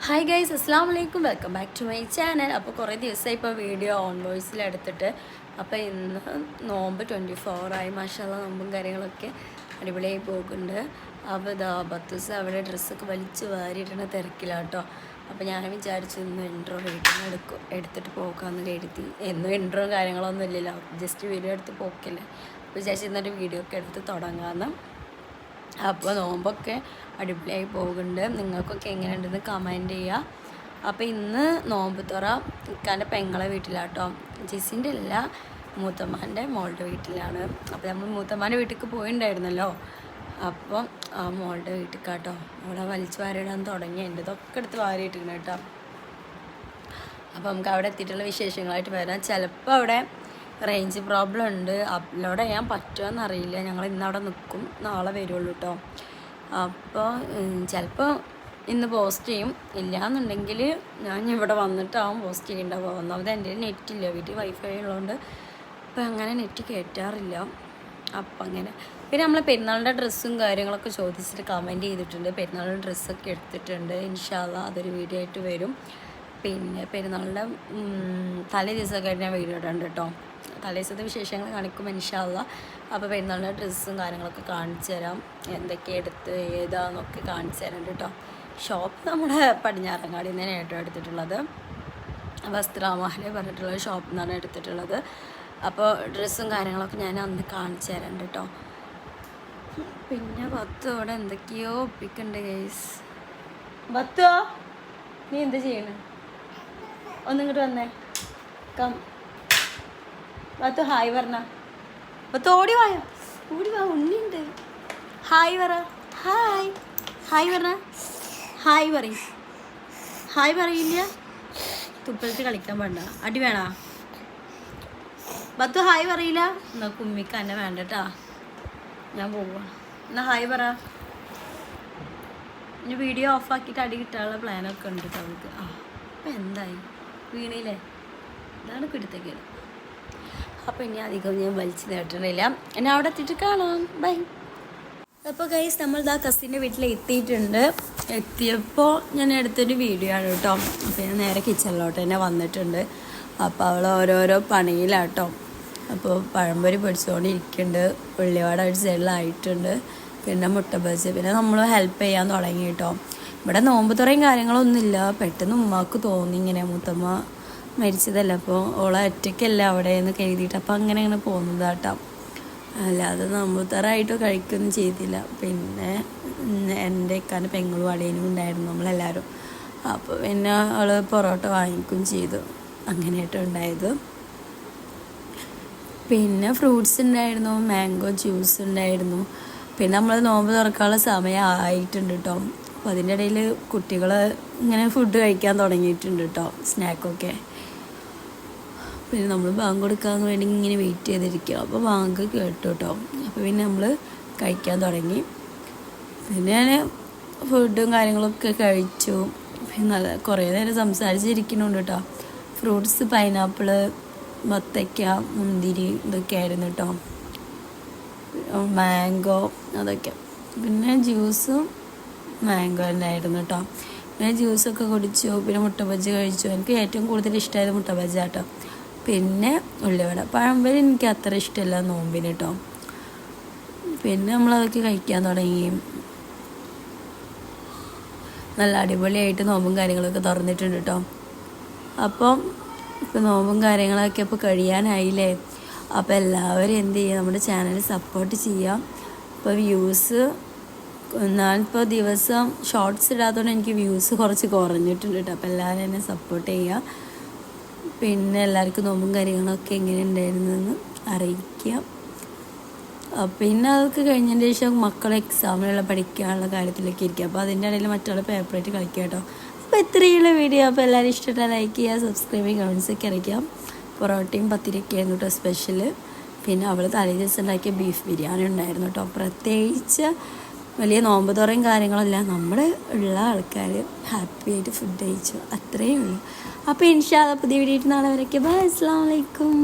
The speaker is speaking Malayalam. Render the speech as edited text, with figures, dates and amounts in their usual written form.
ഹായ് ഗൈസ്, അസ്സാം വലൈക്കും. Welcome back to my channel. അപ്പോൾ കുറേ ദിവസമായി ഇപ്പോൾ വീഡിയോ ഓൺ വോയിസിലെടുത്തിട്ട്. അപ്പോൾ ഇന്ന് നോമ്പ് 24 മാഷാഅല്ലാഹ് നോമ്പും കാര്യങ്ങളൊക്കെ അടിപൊളിയായി പോകുന്നുണ്ട്. അപ്പോൾ ഇതാ ബത്തൂസ് അവിടെ ഡ്രസ്സൊക്കെ വലിച്ച് വാരിയിടുന്ന തിരക്കിലാട്ടോ. അപ്പോൾ ഞാൻ വിചാരിച്ചു ഇന്ന് ഇൻട്രോ വീട്ടിൽ നിന്ന് എടുത്തിട്ട് പോകാമെന്ന് കരുതി. എന്നും ഇൻട്രോ കാര്യങ്ങളൊന്നും ഇല്ലല്ലോ, ജസ്റ്റ് വീഡിയോ എടുത്ത് പോക്കില്ലേ. അപ്പോൾ വിചാരിച്ചു ഇന്നൊരു വീഡിയോ ഒക്കെ എടുത്ത് തുടങ്ങാമെന്ന്. അപ്പോൾ നോമ്പൊക്കെ അടിപൊളിയായി പോകുന്നുണ്ട്. നിങ്ങൾക്കൊക്കെ എങ്ങനെയുണ്ടെന്ന് കമൻറ്റ് ചെയ്യുക. അപ്പോൾ ഇന്ന് നോമ്പ് തുറ ഇക്കാൻ്റെ പെങ്ങളെ വീട്ടിലാട്ടോ. ജിസിൻ്റെ അല്ല, മൂത്തമ്മാൻ്റെ മോളുടെ വീട്ടിലാണ്. അപ്പോൾ നമ്മൾ മൂത്തമ്മാൻ്റെ വീട്ടിലേക്ക് പോയിട്ടുണ്ടായിരുന്നല്ലോ. അപ്പം ആ മോളുടെ വീട്ടിലേക്കാട്ടോ. അവിടെ വലിച്ചു വാരിയിടാൻ തുടങ്ങി. എൻ്റെ ഇതൊക്കെ എടുത്ത് വാരിയിട്ടിരുന്നു കേട്ടോ. അപ്പോൾ നമുക്ക് അവിടെ എത്തിയിട്ടുള്ള വിശേഷങ്ങളായിട്ട് വരാം. ചിലപ്പോൾ അവിടെ റേഞ്ച് പ്രോബ്ലം ഉണ്ട്, അപ്ലോഡ് ചെയ്യാൻ പറ്റുമോ അറിയില്ല. ഞങ്ങൾ ഇന്നവിടെ നിൽക്കും, നാളെ വരുള്ളൂ കേട്ടോ. അപ്പോൾ ചിലപ്പോൾ ഇന്ന് പോസ്റ്റ് ചെയ്യും, ഇല്ലയെന്നുണ്ടെങ്കിൽ ഞാൻ ഇവിടെ വന്നിട്ടാവും പോസ്റ്റ് ചെയ്യേണ്ടാവുക. ഒന്നാമത് എൻ്റെ നെറ്റില്ല, വീട്ടിൽ വൈഫൈ ഉള്ളതുകൊണ്ട് ഇപ്പം അങ്ങനെ നെറ്റ് കയറ്റാറില്ല. അപ്പം അങ്ങനെ പിന്നെ നമ്മൾ പെരുന്നാളിൻ്റെ ഡ്രസ്സും കാര്യങ്ങളൊക്കെ ചോദിച്ചിട്ട് കമൻറ്റ് ചെയ്തിട്ടുണ്ട്. പെരുന്നാളിൻ്റെ ഡ്രസ്സൊക്കെ എടുത്തിട്ടുണ്ട്. ഇൻഷാ അല്ലാഹ് അതൊരു വീഡിയോ ആയിട്ട് വരും. പിന്നെ പെരുന്നാളിൻ്റെ തലേ ദിവസമൊക്കെ ആയിട്ട് ഞാൻ വീഡിയോ ഇടുന്നുണ്ട് കേട്ടോ. തലേ ദിവസത്തെ വിശേഷങ്ങൾ കാണിക്കും ഇൻഷാ അല്ലാഹ്. അപ്പോൾ പെരുന്നാളിൻ്റെ ഡ്രസ്സും കാര്യങ്ങളൊക്കെ കാണിച്ചു തരാം, എന്തൊക്കെ എടുത്ത് ഏതാന്നൊക്കെ കാണിച്ചു തരാം കേട്ടോ. ഷോപ്പ് നമ്മുടെ പടിഞ്ഞാറങ്ങാടി നിന്നാണ് കേട്ടോ എടുത്തിട്ടുള്ളത്. വസ്ത്രാമഹലെ പറഞ്ഞിട്ടുള്ള ഷോപ്പിൽ നിന്നാണ് എടുത്തിട്ടുള്ളത്. അപ്പോൾ ഡ്രസ്സും കാര്യങ്ങളൊക്കെ ഞാൻ അന്ന് കാണിച്ചു തരാം കേട്ടോ. പിന്നെ ബത്തു അവിടെ എന്തൊക്കെയോ ഒപ്പിക്കുന്നുണ്ട് ഗൈസ്. ബത്തോ, നീ എന്ത് ചെയ്യണേ? ഒന്നിങ്ങോട്ട് വന്നേ, കം. ബത്തു ഹായ് പറഞ്ഞ. ബത്തു ഓടി വായോ, ഓടി വാ, ഉണ്ണിയുണ്ട്. ഹായ് പറ, ഹായ് ഹായ് പറഞ്ഞ. ഹായ് പറയും, ഹായ് പറയില്ല. തുപ്പലത്ത് കളിക്കാൻ വേണ്ട, അടി വേണ. ബത്തു ഹായ് പറയില്ല. എന്നാൽ കുമ്മിക്ക് എന്നെ വേണ്ട കേട്ടാ, ഞാൻ പോവാ. എന്നാൽ ഹായ് പറ. ഇനി വീഡിയോ ഓഫാക്കിയിട്ട് അടി കിട്ടാനുള്ള പ്ലാനൊക്കെ ഉണ്ട് കേട്ടോ അവൾക്ക്. അപ്പം എന്തായി, വീണില്ലേ? ഇതാണ് പിടുത്തേക്കത്. അപ്പോൾ ഇനി അധികം ഞാൻ വലിച്ചു നേട്ടണില്ല, എന്നെ അവിടെ എത്തിയിട്ട് കാണാം. ബൈ. അപ്പോൾ ഗൈസ്, നമ്മൾ ഇതാ കസിൻ്റെ വീട്ടിൽ എത്തിയിട്ടുണ്ട്. എത്തിയപ്പോൾ ഞാൻ എടുത്തൊരു വീഡിയോ ആണ് കേട്ടോ. അപ്പോൾ ഞാൻ നേരെ കിച്ചണിലോട്ട് തന്നെ വന്നിട്ടുണ്ട്. അപ്പോൾ അവൾ ഓരോരോ പണിയിലാട്ടോ. അപ്പോൾ പഴംപൊരി പൊടിച്ചുകൊണ്ടിരിക്കുന്നുണ്ട്, ഉള്ളിവട ഒരു സൈഡിലായിട്ടുണ്ട്, പിന്നെ മുട്ട ബജി. പിന്നെ നമ്മൾ ഹെൽപ്പ് ചെയ്യാൻ തുടങ്ങി കേട്ടോ. ഇവിടെ നോമ്പ് തുറയും കാര്യങ്ങളൊന്നുമില്ല. പെട്ടെന്ന് ഉമ്മാക്ക് തോന്നി ഇങ്ങനെ മുത്തമ്മ മരിച്ചതല്ല, അപ്പോൾ ഓളെ ഒറ്റയ്ക്കല്ല അവിടെ എന്ന് കരുതിയിട്ട് അപ്പോൾ അങ്ങനെ പോകുന്നതാട്ടോ. അല്ലാതെ നോമ്പ് തുറയായിട്ടോ കഴിക്കുകയൊന്നും ചെയ്തില്ല. പിന്നെ എൻ്റെ ഇക്കാൻ്റെ പെങ്ങളും അടയനും ഉണ്ടായിരുന്നു നമ്മളെല്ലാവരും. അപ്പോൾ പിന്നെ അവൾ പൊറോട്ട വാങ്ങിക്കുകയും ചെയ്തു. അങ്ങനെയായിട്ട് ഉണ്ടായത്. പിന്നെ ഫ്രൂട്ട്സ് ഉണ്ടായിരുന്നു, മാംഗോ ജ്യൂസ് ഉണ്ടായിരുന്നു. പിന്നെ നമ്മൾ നോമ്പ് തുറക്കാനുള്ള സമയം ആയിട്ടുണ്ട് കേട്ടോ. അപ്പോൾ അതിൻ്റെ ഇടയിൽ കുട്ടികൾ ഇങ്ങനെ ഫുഡ് കഴിക്കാൻ തുടങ്ങിയിട്ടുണ്ട് കേട്ടോ, സ്നാക്കൊക്കെ. പിന്നെ നമ്മൾ ബാങ്ക് കൊടുക്കാൻ വേണ്ടി ഇങ്ങനെ വെയിറ്റ് ചെയ്തിരിക്കുക. അപ്പോൾ ബാങ്ക് കേട്ടു കേട്ടോ. അപ്പോൾ പിന്നെ നമ്മൾ കഴിക്കാൻ തുടങ്ങി. പിന്നെ ഞാൻ ഫുഡും കാര്യങ്ങളൊക്കെ കഴിച്ചു. പിന്നെ നല്ല കുറേ നേരം സംസാരിച്ചിരിക്കുന്നുണ്ട് കേട്ടോ. ഫ്രൂട്ട്സ് പൈനാപ്പിൾ, വത്തയ്ക്ക, മുന്തിരി ഇതൊക്കെ ആയിരുന്നു കേട്ടോ. മാംഗോ അതൊക്കെ. പിന്നെ ജ്യൂസും മാംഗോ ഉണ്ടായിരുന്നു കേട്ടോ. പിന്നെ ജ്യൂസൊക്കെ കുടിച്ചു. പിന്നെ മുട്ട ബജ്ജി കഴിച്ചു. എനിക്ക് ഏറ്റവും കൂടുതൽ ഇഷ്ടമായത് മുട്ട ബജ്ജി കേട്ടോ. പിന്നെ ഉള്ളിവട. പഴംപൊരി എനിക്ക് അത്ര ഇഷ്ടമല്ല നോമ്പിന് കേട്ടോ. പിന്നെ നമ്മളതൊക്കെ കഴിക്കാൻ തുടങ്ങി. നല്ല അടിപൊളിയായിട്ട് നോമ്പും കാര്യങ്ങളൊക്കെ തുറന്നിട്ടുണ്ട് കേട്ടോ. അപ്പം ഇപ്പോൾ നോമ്പും കാര്യങ്ങളൊക്കെ ഇപ്പോൾ കഴിയാനായില്ലേ. അപ്പോൾ എല്ലാവരും എന്ത് ചെയ്യുക, നമ്മുടെ ചാനൽ സപ്പോർട്ട് ചെയ്യാം. ഇപ്പോൾ വ്യൂസ് ഞാനിപ്പോൾ ദിവസം ഷോർട്സ് ഇടാത്തതുകൊണ്ട് എനിക്ക് വ്യൂസ് കുറച്ച് കുറഞ്ഞിട്ടുണ്ട് കേട്ടോ. അപ്പോൾ എല്ലാവരും എന്നെ സപ്പോർട്ട് ചെയ്യുക. പിന്നെ എല്ലാവർക്കും നോമ്പും കാര്യങ്ങളൊക്കെ എങ്ങനെ ഉണ്ടായിരുന്നെന്ന് അറിയിക്കുക. പിന്നെ അതൊക്കെ കഴിഞ്ഞതിന് ശേഷം മക്കളെ എക്സാമിനുള്ള പഠിക്കാനുള്ള കാര്യത്തിലൊക്കെ ഇരിക്കുക. അപ്പോൾ അതിൻ്റെ ഇടയിൽ മറ്റുള്ള പേപ്പറായിട്ട് കളിക്കുക കേട്ടോ. അപ്പോൾ ഇത്രയുള്ള വീഡിയോ. അപ്പോൾ എല്ലാവരും ഇഷ്ടപ്പെട്ടാൽ ലൈക്ക് ചെയ്യുക, സബ്സ്ക്രൈബ് ചെയ്യുക, കമൻസൊക്കെ അറിയിക്കാം. പൊറോട്ടയും പത്തിരിയൊക്കെ ആയിരുന്നു കേട്ടോ സ്പെഷ്യൽ. പിന്നെ അവൾ തലേ ദിവസം ഉണ്ടാക്കിയ ബീഫ് ബിരിയാണി ഉണ്ടായിരുന്നു കേട്ടോ. പ്രത്യേകിച്ച് വലിയ നോമ്പ് തുറയും കാര്യങ്ങളല്ല, നമ്മൾ ഉള്ള ആൾക്കാർ ഹാപ്പി ആയിട്ട് ഫുഡ് കഴിച്ചു, അത്രയേ ഉള്ളൂ. അപ്പോൾ ഇൻഷാ അല്ലാഹ് പുതിയ വീഡിയോ നാളെ വരയ്ക്കുക. ബൈ, അസ്സലാമു അലൈക്കും.